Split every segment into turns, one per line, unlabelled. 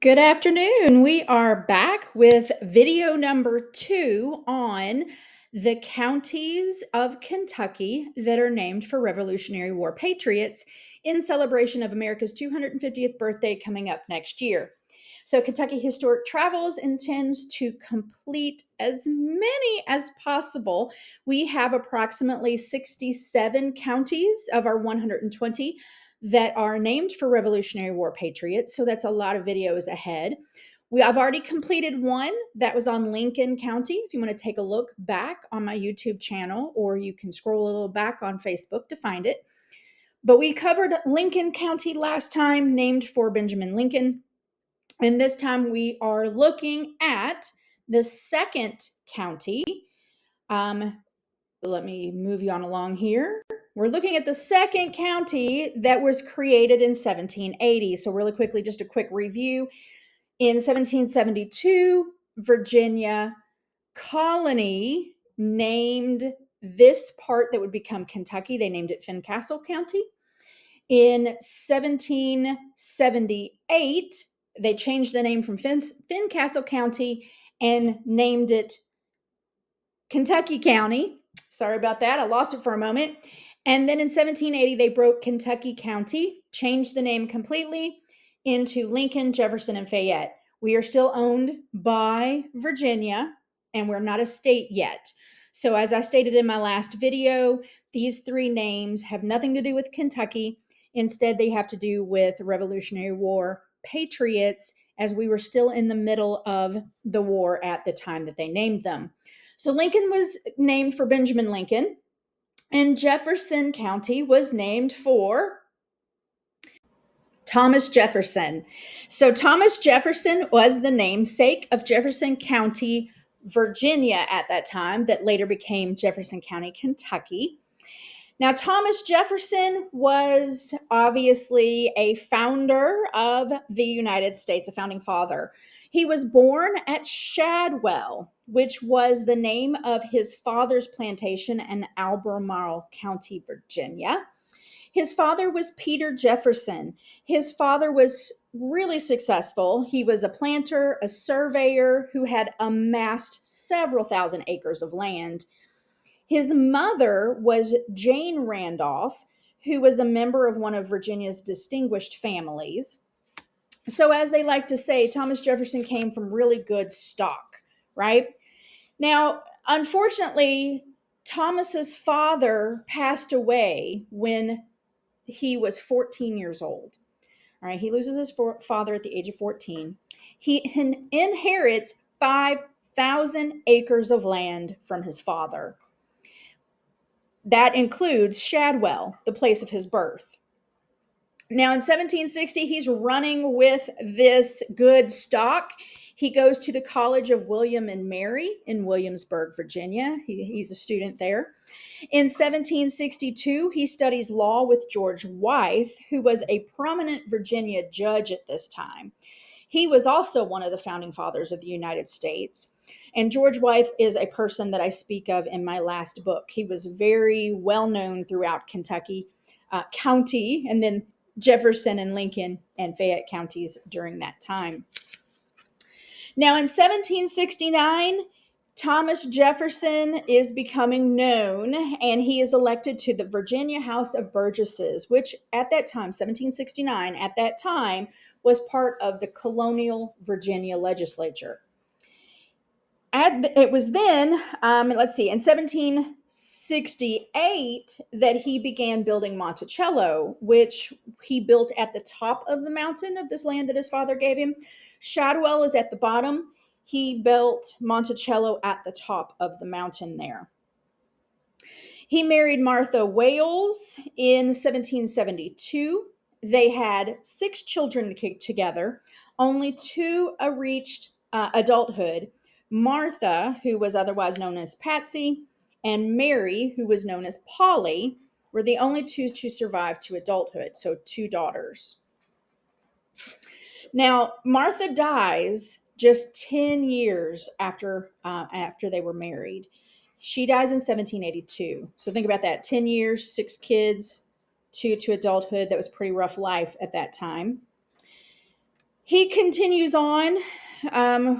Good afternoon. We are back with video number 2 on the counties of Kentucky that are named for Revolutionary War patriots in celebration of America's 250th birthday coming up next year. So, Kentucky Historic Travels intends to complete as many as possible. We have approximately 67 counties of our 120 that are named for Revolutionary War patriots. So that's a lot of videos ahead. I've already completed one that was on Lincoln County. If you want to take a look back on my YouTube channel, or you can scroll a little back on Facebook to find it. But we covered Lincoln County last time, named for Benjamin Lincoln. And this time we are looking at the second county. Let me move you on along here. We're looking at the second county that was created in 1780. So, really quickly, just a quick review. In 1772, Virginia colony named this part that would become Kentucky. They named it Fincastle County. In 1778, they changed the name from Fincastle County and named it Kentucky County. Sorry about that. I lost it for a moment. And then in 1780, they broke Kentucky County, changed the name completely into Lincoln, Jefferson, and Fayette. We are still owned by Virginia, and we're not a state yet. So, as I stated in my last video, these three names have nothing to do with Kentucky. Instead, they have to do with Revolutionary War patriots, as we were still in the middle of the war at the time that they named them. So Lincoln was named for Benjamin Lincoln, and Jefferson County was named for Thomas Jefferson. So Thomas Jefferson was the namesake of Jefferson County, Virginia at that time, that later became Jefferson County, Kentucky. Now, Thomas Jefferson was obviously a founder of the United States, a founding father. He was born at Shadwell, which was the name of his father's plantation in Albemarle County, Virginia. His father was Peter Jefferson. His father was really successful. He was a planter, a surveyor who had amassed several thousand acres of land. His mother was Jane Randolph, who was a member of one of Virginia's distinguished families. So, as they like to say, Thomas Jefferson came from really good stock, right? Now, unfortunately, Thomas's father passed away when he was 14 years old. All right, he loses his father at the age of 14. He inherits 5,000 acres of land from his father. That includes Shadwell, the place of his birth. Now, in 1760, he's running with this good stock. He goes to the College of William and Mary in Williamsburg, Virginia. He's a student there. In 1762, he studies law with George Wythe, who was a prominent Virginia judge at this time. He was also one of the founding fathers of the United States. And George Wythe is a person that I speak of in my last book. He was very well known throughout Kentucky County, and then Jefferson and Lincoln and Fayette counties during that time. Now, in 1769, Thomas Jefferson is becoming known, and he is elected to the Virginia House of Burgesses, which at that time, 1769, at that time, was part of the colonial Virginia legislature. It was then, in 1768 that he began building Monticello, which he built at the top of the mountain of this land that his father gave him. Shadwell is at the bottom. He built Monticello at the top of the mountain there. He married Martha Wales in 1772. They had 6 children together. Only 2 reached adulthood. Martha, who was otherwise known as Patsy, and Mary, who was known as Polly, were the only 2 to survive to adulthood, so 2 daughters. Now, Martha dies just 10 years after they were married. She dies in 1782. So think about that. 10 years, 6 kids, 2 to adulthood. That was a pretty rough life at that time. He continues on.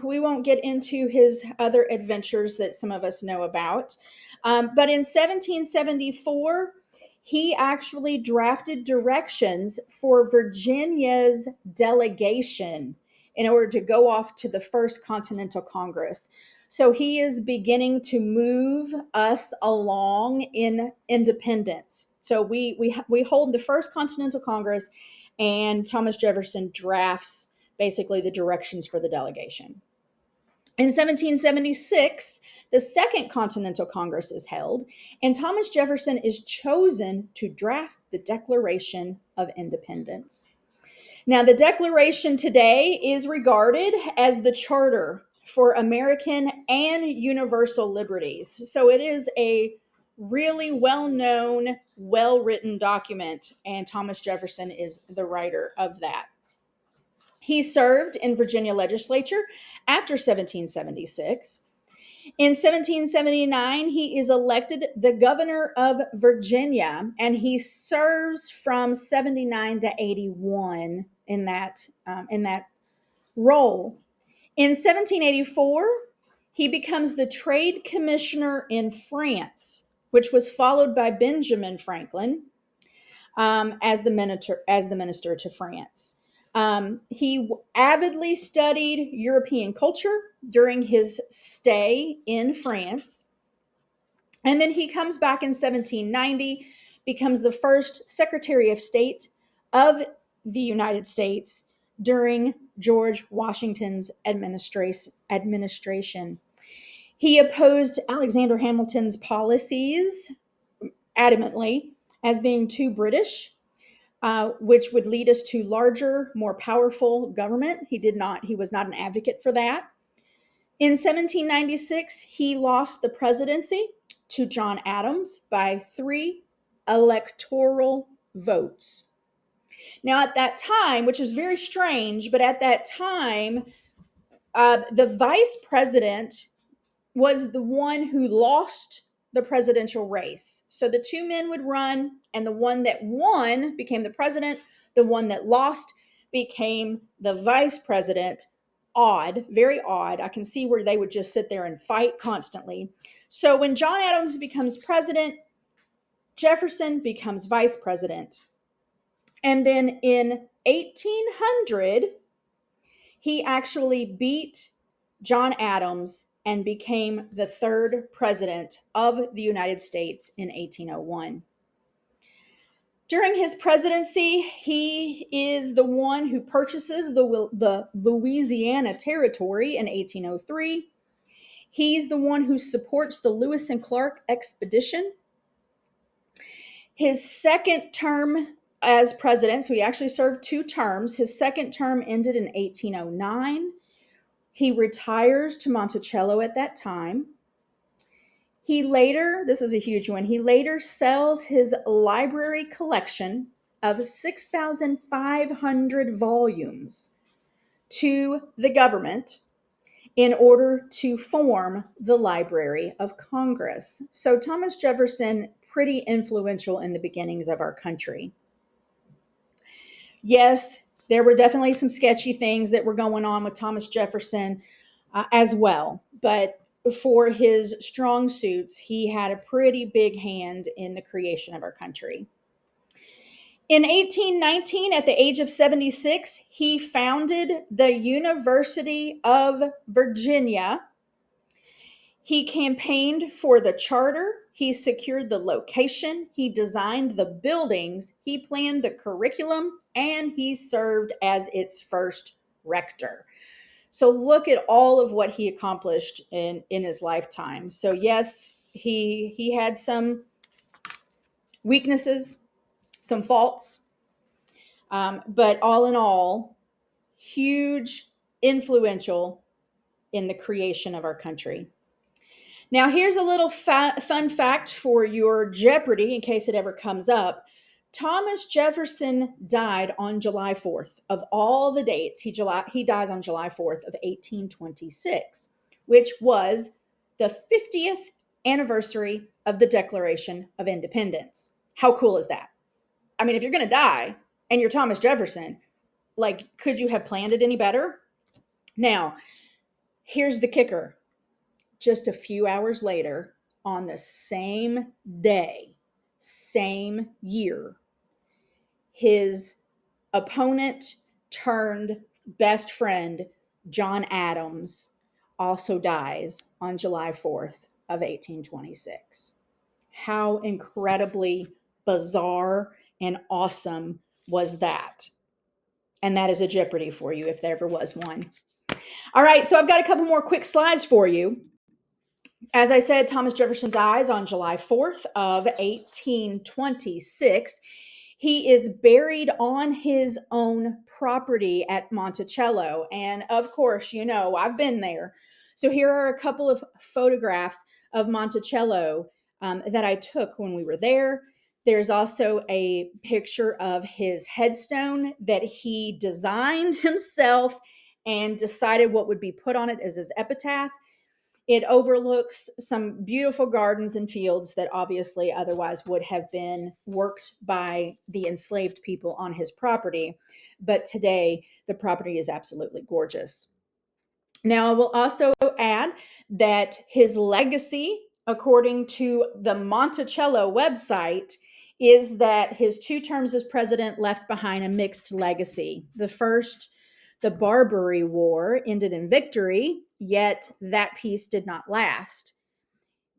We won't get into his other adventures that some of us know about. But in 1774, he actually drafted directions for Virginia's delegation in order to go off to the First Continental Congress. So he is beginning to move us along in independence. So we hold the First Continental Congress, and Thomas Jefferson drafts basically the directions for the delegation. In 1776, the Second Continental Congress is held, and Thomas Jefferson is chosen to draft the Declaration of Independence. Now, the Declaration today is regarded as the charter for American and universal liberties. So it is a really well-known, well-written document, and Thomas Jefferson is the writer of that. He served in Virginia legislature after 1776. In 1779, he is elected the governor of Virginia, and he serves from 79 to 81 in that role. In 1784, he becomes the trade commissioner in France, which was followed by Benjamin Franklin as the minister to France. He avidly studied European culture during his stay in France. And then he comes back in 1790, becomes the first Secretary of State of the United States during George Washington's administration. He opposed Alexander Hamilton's policies adamantly as being too British, which would lead us to larger, more powerful government. He was not an advocate for that. In 1796, he lost the presidency to John Adams by 3 electoral votes. Now, at that time, which is very strange, but at that time, the vice president was the one who lost the presidential race. So the two men would run, and the one that won became the president. The one that lost became the vice president. Odd, very odd. I can see where they would just sit there and fight constantly. So when John Adams becomes president, Jefferson becomes vice president. And then in 1800, he actually beat John Adams and became the third president of the United States in 1801. During his presidency, he is the one who purchases the Louisiana Territory in 1803. He's the one who supports the Lewis and Clark expedition. His second term as president, so he actually served 2 terms. His second term ended in 1809. He retires to Monticello at that time. He later, this is a huge one, he later sells his library collection of 6,500 volumes to the government in order to form the Library of Congress. So Thomas Jefferson, pretty influential in the beginnings of our country. Yes, there were definitely some sketchy things that were going on with Thomas Jefferson as well, but for his strong suits, he had a pretty big hand in the creation of our country. In 1819, at the age of 76, he founded the University of Virginia. He campaigned for the charter. He secured the location. He designed the buildings. He planned the curriculum, and he served as its first rector. So look at all of what he accomplished in his lifetime. So yes, he had some weaknesses, some faults, but all in all, huge, influential in the creation of our country. Now, here's a little fun fact for your Jeopardy in case it ever comes up. Thomas Jefferson died on July 4th. Of all the dates, he dies on July 4th of 1826, which was the 50th anniversary of the Declaration of Independence. How cool is that? I mean, if you're going to die and you're Thomas Jefferson, like, could you have planned it any better? Now, here's the kicker. Just a few hours later, on the same day, same year, his opponent turned best friend, John Adams, also dies on July 4th of 1826. How incredibly bizarre and awesome was that? And that is a Jeopardy for you if there ever was one. All right, so I've got a couple more quick slides for you. As I said, Thomas Jefferson dies on July 4th of 1826. He is buried on his own property at Monticello. And of course, you know, I've been there. So here are a couple of photographs of Monticello that I took when we were there. There's also a picture of his headstone that he designed himself and decided what would be put on it as his epitaph. It overlooks some beautiful gardens and fields that obviously otherwise would have been worked by the enslaved people on his property. But today, the property is absolutely gorgeous. Now, I will also add that his legacy, according to the Monticello website, is that his 2 terms as president left behind a mixed legacy. The first, the Barbary War, ended in victory, yet that peace did not last.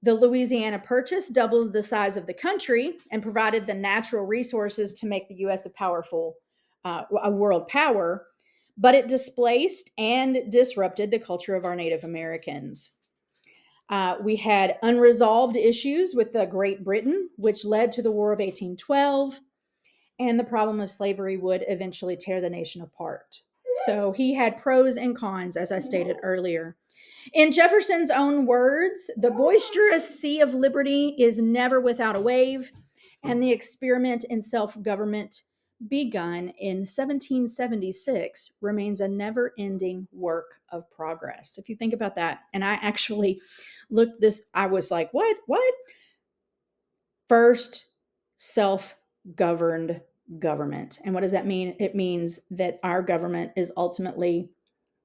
The Louisiana Purchase doubles the size of the country and provided the natural resources to make the U.S. a world power, but it displaced and disrupted the culture of our Native Americans. We had unresolved issues with Great Britain, which led to the War of 1812, and the problem of slavery would eventually tear the nation apart. So he had pros and cons, as I stated earlier. In Jefferson's own words, the boisterous sea of liberty is never without a wave, and the experiment in self-government begun in 1776 remains a never-ending work of progress. If you think about that, and I actually looked this, I was like, what? First self-governed government. And what does that mean? It means that our government is ultimately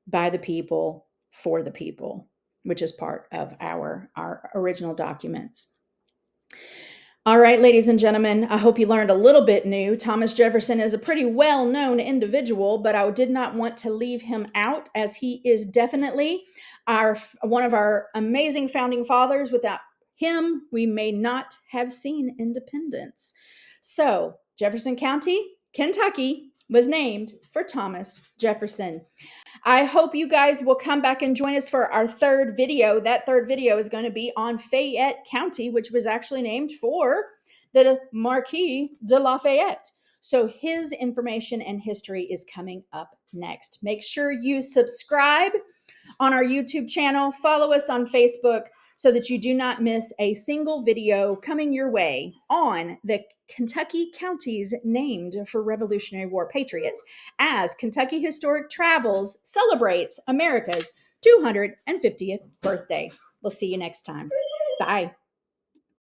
by the people, for the people, which is part of our original documents. All right, ladies and gentlemen, I hope you learned a little bit new. Thomas Jefferson is a pretty well-known individual, but I did not want to leave him out, as he is definitely one of our amazing founding fathers. Without him, we may not have seen independence. So, Jefferson County, Kentucky, was named for Thomas Jefferson. I hope you guys will come back and join us for our 3rd video. That 3rd video is going to be on Fayette County, which was actually named for the Marquis de Lafayette. So his information and history is coming up next. Make sure you subscribe on our YouTube channel. Follow us on Facebook so that you do not miss a single video coming your way on the Kentucky counties named for Revolutionary War patriots, as Kentucky Historic Travels celebrates America's 250th birthday. We'll see you next time. Bye.